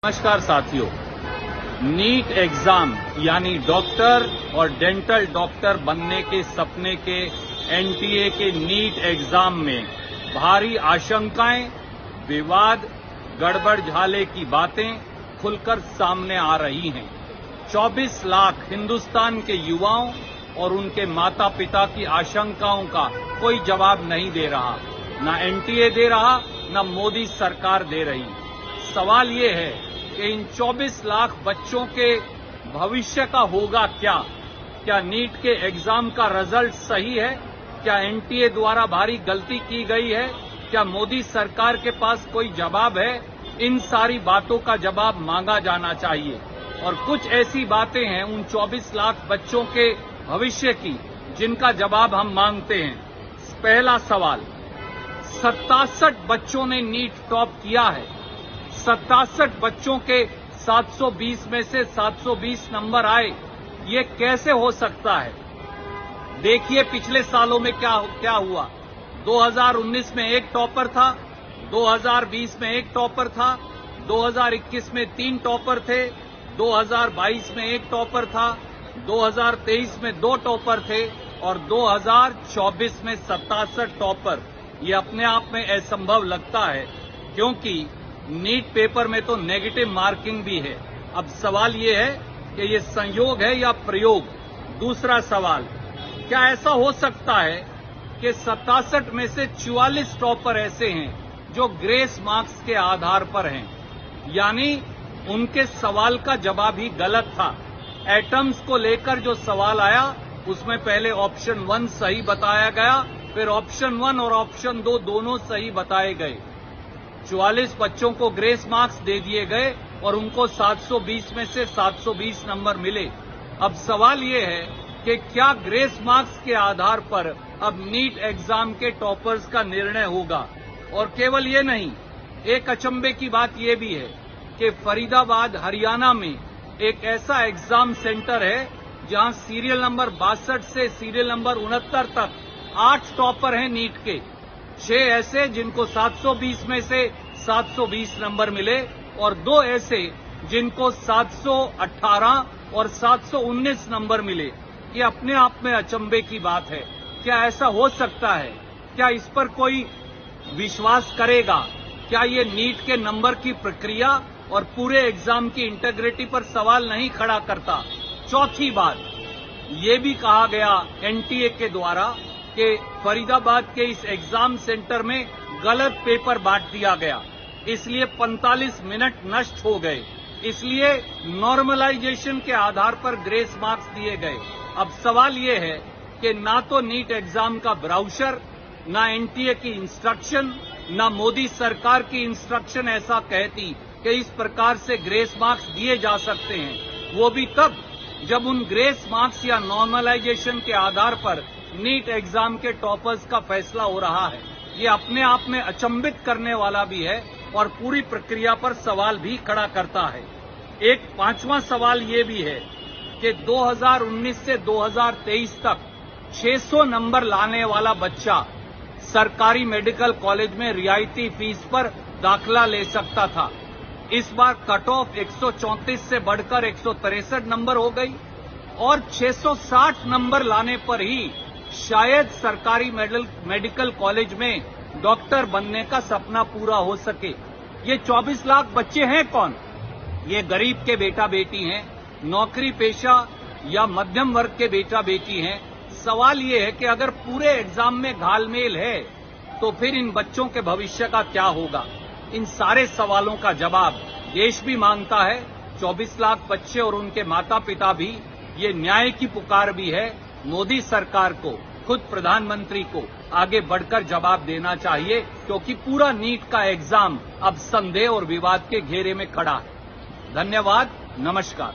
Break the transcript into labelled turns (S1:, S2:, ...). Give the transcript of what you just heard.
S1: नमस्कार साथियों, NEET exam यानी डॉक्टर और डेंटल डॉक्टर बनने के सपने के एनटीए के नीट एग्जाम में भारी आशंकाएं, विवाद, गड़बड़ झाले की बातें खुलकर सामने आ रही हैं। 24 लाख हिंदुस्तान के युवाओं और उनके माता पिता की आशंकाओं का कोई जवाब नहीं दे रहा, न एनटीए दे रहा, न मोदी सरकार दे रही। सवाल ये है कि इन 24 लाख बच्चों के भविष्य का होगा क्या? क्या नीट के एग्जाम का रिजल्ट सही है? क्या एनटीए द्वारा भारी गलती की गई है? क्या मोदी सरकार के पास कोई जवाब है? इन सारी बातों का जवाब मांगा जाना चाहिए। और कुछ ऐसी बातें हैं उन 24 लाख बच्चों के भविष्य की जिनका जवाब हम मांगते हैं। पहला सवाल, 67 बच्चों ने नीट टॉप किया है। 67 बच्चों के 720 में से 720 नंबर आए, ये कैसे हो सकता है? देखिए पिछले सालों में क्या हुआ। 2019 में एक टॉपर था, 2020 में एक टॉपर था, 2021 में 3 टॉपर थे, 2022 में एक टॉपर था, 2023 में 2 टॉपर थे और 2024 में 67 टॉपर। ये अपने आप में असंभव लगता है क्योंकि नीट पेपर में तो नेगेटिव मार्किंग भी है। अब सवाल ये है कि ये संयोग है या प्रयोग। दूसरा सवाल, क्या ऐसा हो सकता है कि 67 में से 44 टॉपर ऐसे हैं जो ग्रेस मार्क्स के आधार पर हैं, यानी उनके सवाल का जवाब ही गलत था। एटम्स को लेकर जो सवाल आया उसमें पहले ऑप्शन 1 सही बताया गया, फिर ऑप्शन 1 और ऑप्शन 2 दोनों सही बताए गए। 44 बच्चों को ग्रेस मार्क्स दे दिए गए और उनको 720 में से 720 नंबर मिले। अब सवाल ये है कि क्या ग्रेस मार्क्स के आधार पर अब नीट एग्जाम के टॉपर्स का निर्णय होगा? और केवल ये नहीं, एक अचंभे की बात ये भी है कि फरीदाबाद हरियाणा में एक ऐसा एग्जाम सेंटर है जहां सीरियल नंबर 62 से सीरियल नंबर 69 तक 8 टॉपर हैं नीट के, 6 ऐसे जिनको 720 में से 720 नंबर मिले और 2 ऐसे जिनको 718 और 719 नंबर मिले। ये अपने आप में अचंभे की बात है। क्या ऐसा हो सकता है? क्या इस पर कोई विश्वास करेगा? क्या ये नीट के नंबर की प्रक्रिया और पूरे एग्जाम की इंटीग्रिटी पर सवाल नहीं खड़ा करता? चौथी बात, ये भी कहा गया एनटीए के द्वारा कि फरीदाबाद के इस एग्जाम सेंटर में गलत पेपर बांट दिया गया, इसलिए 45 मिनट नष्ट हो गए, इसलिए नॉर्मलाइजेशन के आधार पर ग्रेस मार्क्स दिए गए। अब सवाल ये है कि ना तो नीट एग्जाम का ब्राउचर, ना एनटीए की इंस्ट्रक्शन, ना मोदी सरकार की इंस्ट्रक्शन ऐसा कहती कि इस प्रकार से ग्रेस मार्क्स दिए जा सकते हैं, वो भी तब जब उन ग्रेस मार्क्स या नॉर्मलाइजेशन के आधार पर नीट एग्जाम के टॉपर्स का फैसला हो रहा है। ये अपने आप में अचंभित करने वाला भी है और पूरी प्रक्रिया पर सवाल भी खड़ा करता है। एक 5वां सवाल ये भी है कि 2019 से 2023 तक 600 नंबर लाने वाला बच्चा सरकारी मेडिकल कॉलेज में रियायती फीस पर दाखिला ले सकता था। इस बार कट ऑफ 134 से बढ़कर 163 नंबर हो गई और 660 नंबर लाने पर ही शायद सरकारी मेडिकल कॉलेज में डॉक्टर बनने का सपना पूरा हो सके। ये 24 लाख बच्चे हैं कौन? ये गरीब के बेटा बेटी हैं, नौकरी पेशा या मध्यम वर्ग के बेटा बेटी हैं। सवाल ये है कि अगर पूरे एग्जाम में घालमेल है तो फिर इन बच्चों के भविष्य का क्या होगा? इन सारे सवालों का जवाब देश भी मांगता है, 24 लाख बच्चे और उनके माता पिता भी। ये न्याय की पुकार भी है। मोदी सरकार को, खुद प्रधानमंत्री को आगे बढ़कर जवाब देना चाहिए क्योंकि पूरा नीट का एग्जाम अब संदेह और विवाद के घेरे में खड़ा है। धन्यवाद, नमस्कार।